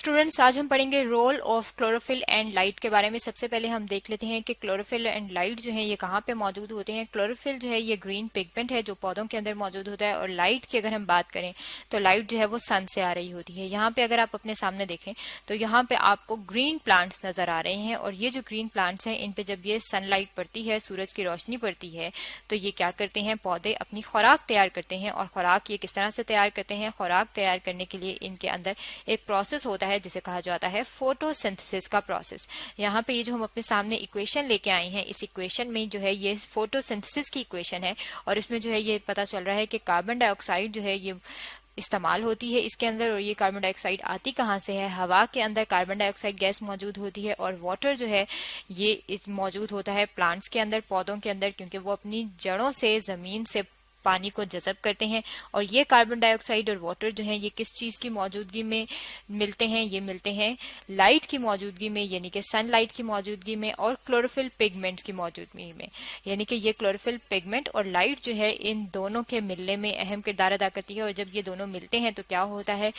Students, आज हम पढ़ेंगे role of chlorophyll and light के बारे में। सबसे पहले हम देख लेते हैं कि क्लोरोफिल एंड लाइट जो है ये कहाँ पे मौजूद होते हैं। क्लोरोफिल जो है ये ग्रीन पिगमेंट है जो पौधों के अंदर मौजूद होता है, और लाइट की अगर हम बात करें तो लाइट जो है वो सन से आ रही होती है। यहाँ पे अगर आप अपने सामने देखें तो यहाँ पे आपको ग्रीन प्लांट्स नजर आ रहे हैं, और ये जो ग्रीन प्लांट्स हैं इन पे जब ये सनलाइट पड़ती है, सूरज की रोशनी पड़ती है, तो ये क्या करते हैं, पौधे अपनी खुराक तैयार करते हैं। और खुराक ये किस तरह से तैयार करते हैं, खुराक तैयार करने के लिए इनके अंदर एक प्रोसेस होता है जिसे कहा जाता है फोटोसिंथेसिस का प्रोसेस। यहाँ पे ये जो हम अपने सामने इक्वेशन लेके आए हैं, इस इक्वेशन में जो है ये फोटोसिंथेसिस की इक्वेशन है, और इसमें जो है ये पता चल रहा है कि कार्बन डाइऑक्साइड जो है ये इस्तेमाल होती है इसके अंदर। और ये कार्बन डाइऑक्साइड आती कहाँ से है, हवा के अंदर कार्बन डाइऑक्साइड गैस मौजूद होती है, और वाटर जो है ये मौजूद होता है प्लांट्स के अंदर, पौधों के अंदर, क्योंकि वो अपनी जड़ों से जमीन से पानी को जज़ब करते हैं। और ये कार्बन डाइऑक्साइड और वाटर जो है ये किस चीज की मौजूदगी में मिलते हैं, ये मिलते हैं लाइट की मौजूदगी में, यानी कि सनलाइट की मौजूदगी में, और क्लोरोफिल पिगमेंट्स की मौजूदगी में। यानी कि ये क्लोरोफिल पिगमेंट और लाइट जो है इन दोनों के मिलने में अहम किरदार अदा करती है। और जब ये दोनों मिलते हैं तो क्या होता है,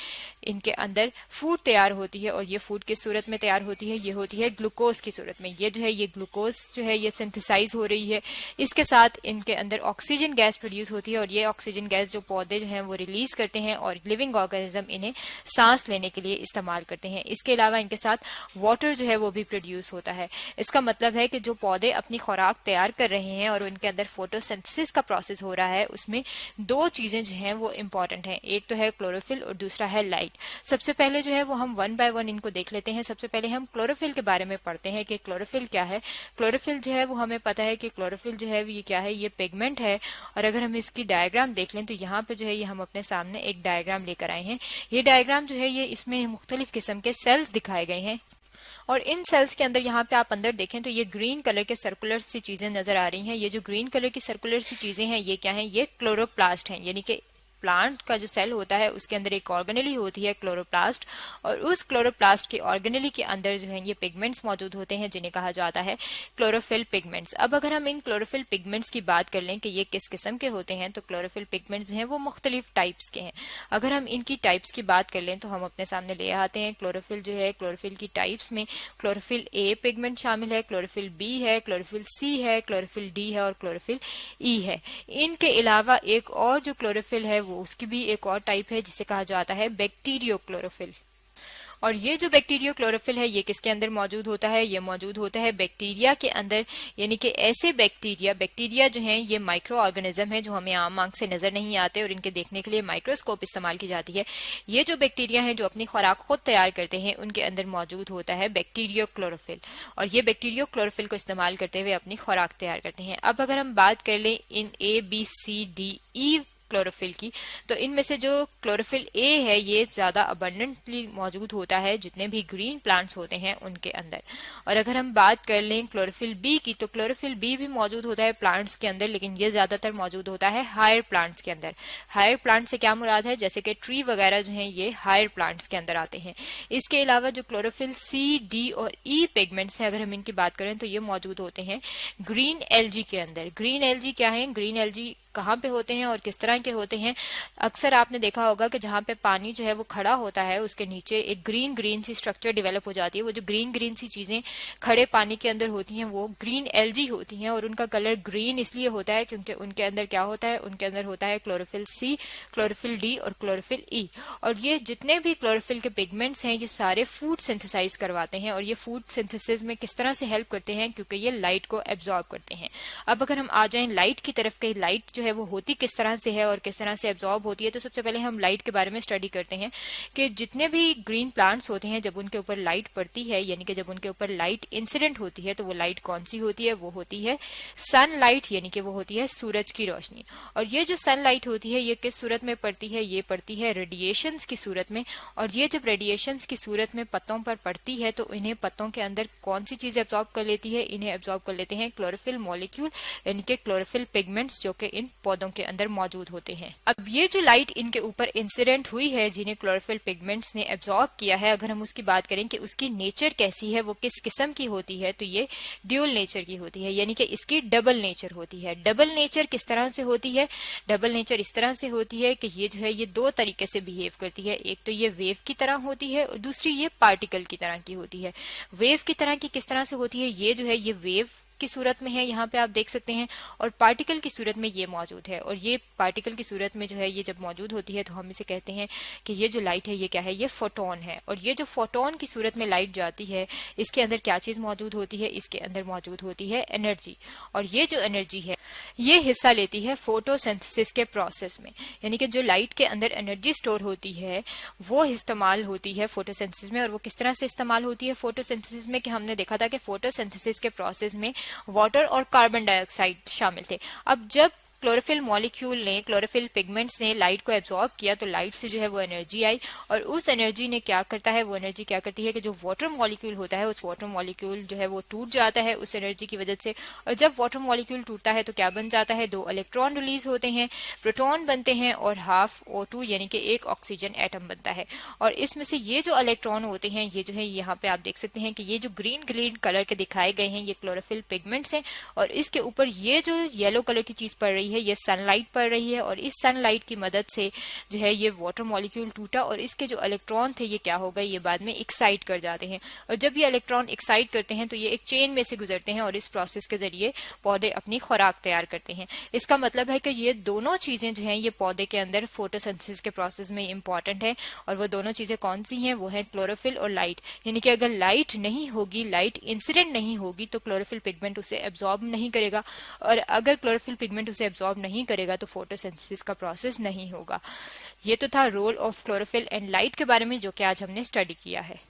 इनके अंदर फूड तैयार होती है, और ये फूड किस सूरत में तैयार होती है, ये होती है ग्लूकोज की सूरत में। ये जो है ये ग्लूकोज जो है ये सिंथेसाइज हो रही है, इसके साथ इनके अंदर ऑक्सीजन गैस प्रोड्यूस होती है, और ये ऑक्सीजन गैस जो पौधे जो हैं वो रिलीज करते हैं, और लिविंग ऑर्गेनिज्म इन्हें सांस लेने के लिए इस्तेमाल करते हैं। इसके अलावा इनके साथ वाटर जो है वो भी प्रोड्यूस होता है। इसका मतलब है कि जो पौधे अपनी खुराक तैयार कर रहे हैं और उनके अंदर फोटोसिंथेसिस का प्रोसेस हो रहा है, उसमें दो चीजें जो हैं वो इंपॉर्टेंट हैं, एक तो है क्लोरोफिल और दूसरा है लाइट। सबसे पहले जो है वो हम वन बाय वन इनको देख लेते हैं। सबसे पहले हम क्लोरोफिल के बारे में पढ़ते हैं कि क्लोरोफिल क्या है। क्लोरोफिल जो है वो हमें पता है कि क्लोरोफिल जो है ये क्या है, ये पिगमेंट है। और अगर हम इसकी डायग्राम देख लें तो यहाँ पे जो है ये हम अपने सामने एक डायग्राम लेकर आए हैं। ये डायग्राम जो है ये इसमें मुख्तलिफ किस्म के सेल्स दिखाए गए हैं, और इन सेल्स के अंदर यहाँ पे आप अंदर देखें तो ये ग्रीन कलर के सर्कुलर सी चीजें नजर आ रही हैं। ये जो ग्रीन कलर की सर्कुलर सी चीजें हैं ये क्या हैं, ये क्लोरोप्लास्ट हैं। यानी कि प्लांट का जो सेल होता है उसके अंदर एक ऑर्गेनेली होती है क्लोरोप्लास्ट, और उस क्लोरोप्लास्ट के ऑर्गेनेली के अंदर जो है ये पिगमेंट्स मौजूद होते हैं जिन्हें कहा जाता है क्लोरोफिल पिगमेंट्स। अब अगर हम इन क्लोरोफिल पिगमेंट्स की बात कर लें कि ये किस किस्म के होते हैं, तो क्लोरोफिल पिगमेंट्स जो हैं वो मुख्तलिफ टाइप्स के हैं। अगर हम इनकी टाइप्स की बात कर लें तो हम अपने सामने ले आते हैं क्लोरोफिल जो है, क्लोरोफिल की टाइप्स में क्लोरोफिल ए पिगमेंट शामिल है, क्लोरोफिल बी है, क्लोरोफिल सी है, क्लोरोफिल डी है, और क्लोरोफिल ई है। इनके अलावा एक और जो क्लोरोफिल है वो उसकी भी एक और टाइप है जिसे कहा जाता है बैक्टीरियो क्लोरोफिल। और ये जो बैक्टीरियो क्लोरोफिल है ये किसके अंदर मौजूद होता है, ये मौजूद होता है बैक्टीरिया के अंदर। यानी कि ऐसे बैक्टीरिया जो हैं ये माइक्रो ऑर्गेनिज्म है जो हमें आम आंख से नजर नहीं आते, और इनके देखने के लिए माइक्रोस्कोप इस्तेमाल की जाती है। ये जो बैक्टीरिया हैं जो अपनी खुराक खुद तैयार करते हैं उनके अंदर मौजूद होता है बैक्टीरियो क्लोरोफिल, और ये बैक्टीरियो क्लोरोफिल को इस्तेमाल करते हुए अपनी खुराक तैयार करते हैं। अब अगर हम बात कर लें इन A B C D E chlorophyll की, तो इनमें से जो क्लोरोफिल ए है ये ज्यादा अबंडेंटली मौजूद होता है जितने भी ग्रीन प्लांट्स होते हैं उनके अंदर। और अगर हम बात कर लें क्लोरोफिल बी की, तो क्लोरोफिल बी भी मौजूद होता है प्लांट्स के अंदर, लेकिन ये ज्यादातर मौजूद होता है हायर प्लांट्स के अंदर। हायर प्लांट से क्या मुराद है, जैसे कि ट्री वगैरह जो है ये हायर प्लांट्स के अंदर आते हैं। इसके अलावा जो क्लोरोफिल सी डी और ई पिगमेंट्स हैं, अगर हम इनकी बात करें तो ये मौजूद होते हैं ग्रीन एल्गी के अंदर। ग्रीन एल्गी क्या है, ग्रीन एल्गी कहाँ पे होते हैं और किस तरह के होते हैं। अक्सर आपने देखा होगा कि जहाँ पे पानी जो है वो खड़ा होता है उसके नीचे एक ग्रीन ग्रीन सी स्ट्रक्चर डेवलप हो जाती है। वो जो ग्रीन ग्रीन सी चीजें खड़े पानी के अंदर होती हैं वो ग्रीन एल्गी होती हैं, और उनका कलर ग्रीन इसलिए होता है क्योंकि उनके अंदर क्या होता है, उनके अंदर होता है क्लोरोफिल सी, क्लोरोफिल डी और क्लोरोफिल ई। और ये जितने भी क्लोरोफिल के पिगमेंट्स हैं ये सारे फूड सिंथेसाइज करवाते हैं, और ये फूड सिंथेसिस में किस तरह से हेल्प करते हैं, क्योंकि ये लाइट को एब्जॉर्ब करते हैं। अब अगर हम आ जाएं लाइट की तरफ, कि लाइट जो है वो होती किस तरह से है और किस तरह से एब्जॉर्ब होती है, तो सबसे पहले हम लाइट के बारे में स्टडी करते हैं कि जितने भी ग्रीन प्लांट्स होते हैं जब उनके ऊपर लाइट पड़ती है, यानी कि जब उनके ऊपर लाइट इंसिडेंट होती है, तो वो लाइट कौन सी होती है, वो होती है सनलाइट, यानी कि वो होती है सूरज की रोशनी। और ये जो सनलाइट होती है ये किस सूरत में पड़ती है, ये पड़ती है रेडिएशंस की सूरत में। और ये जब रेडिएशंस की सूरत में पत्तों पर पड़ती है तो इन्हें पत्तों के अंदर कौन सी चीज एब्जॉर्ब कर लेती है, इन्हें एब्जॉर्ब कर लेते हैं क्लोरोफिल मॉलिक्यूल, यानी कि क्लोरोफिल पिगमेंट्स जो कि इन पौधों के अंदर मौजूद होते हैं। अब ये जो लाइट इनके ऊपर इंसिडेंट हुई है जिन्हें क्लोरोफिल पिगमेंट्स ने एब्जॉर्ब किया है, अगर हम उसकी बात करें कि उसकी नेचर कैसी है, वो किस किस्म की होती है, तो ये ड्यूल नेचर की होती है, यानी कि इसकी डबल नेचर होती है। डबल नेचर किस तरह से होती है? डबल नेचर इस तरह से होती है कि ये जो है ये दो तरीके से बिहेव करती है। एक तो ये वेव की तरह होती है और दूसरी ये पार्टिकल की तरह की होती है। वेव की तरह की किस तरह से होती है? ये जो है ये वेव की सूरत में है, यहाँ पे आप देख सकते हैं, और पार्टिकल की सूरत में ये मौजूद है। और ये पार्टिकल की सूरत में जो है ये जब मौजूद होती है तो हम इसे कहते हैं कि ये जो लाइट है ये क्या है? ये फोटोन है। और ये जो फोटोन की सूरत में लाइट जाती है, इसके अंदर क्या चीज मौजूद होती है? इसके अंदर मौजूद होती है एनर्जी। और ये जो एनर्जी है ये हिस्सा लेती है फोटोसिंथेसिस के प्रोसेस में, यानी कि जो लाइट के अंदर एनर्जी स्टोर होती है वो इस्तेमाल होती है फोटोसिंथेसिस में। और वो किस तरह से इस्तेमाल होती है फोटोसिंथेसिस में, कि हमने देखा था कि फोटोसिंथेसिस के प्रोसेस में वाटर और कार्बन डाइऑक्साइड शामिल थे। अब जब क्लोरोफिल मॉलिक्यूल ने, क्लोरोफिल पिगमेंट्स ने लाइट को एब्जॉर्ब किया तो लाइट से जो है वो एनर्जी आई, और उस एनर्जी ने क्या करता है, वो एनर्जी क्या करती है कि जो वाटर मॉलिक्यूल होता है उस वाटर मॉलिक्यूल जो है वो टूट जाता है उस एनर्जी की वजह से। और जब वाटर मॉलिक्यूल टूटता है तो क्या बन जाता है? दो इलेक्ट्रॉन रिलीज होते हैं, प्रोटॉन बनते हैं और हाफ O2 यानी कि एक ऑक्सीजन एटम बनता है। और इसमें से ये जो इलेक्ट्रॉन होते हैं ये जो है यहाँ पे आप देख सकते हैं कि ये जो ग्रीन ग्रीन कलर के दिखाए गए हैं ये क्लोरोफिल पिगमेंट्स हैं। और इसके ऊपर ये जो येलो कलर की चीज पड़ रही है ये सनलाइट पड़ रही है, और इस सनलाइट की मदद से जो है ये वाटर मॉलिक्यूल टूटा और इसके जो इलेक्ट्रॉन थे ये क्या हो गए? ये बाद में एक्साइट कर जाते हैं। और जब ये इलेक्ट्रॉन एक्साइट करते हैं तो ये एक चेन में से गुजरते हैं और इस प्रोसेस के जरिए पौधे अपनी खुराक तैयार करते हैं। इसका मतलब है कि ये दोनों चीजें जो हैं ये पौधे के अंदर फोटोसिंथेसिस के प्रोसेस में इंपॉर्टेंट है। और वो दोनों चीजें कौन सी हैं? वो है क्लोरोफिल और लाइट। यानी कि अगर लाइट नहीं होगी, लाइट इंसिडेंट नहीं होगी तो क्लोरोफिल पिगमेंट उसे एब्जॉर्ब नहीं करेगा, और अगर क्लोरोफिल पिगमेंट उसे एब्जॉर्ब नहीं करेगा तो फोटोसिंथेसिस का प्रोसेस नहीं होगा। ये तो था role of chlorophyll and light के बारे में जो कि आज हमने स्टडी किया है।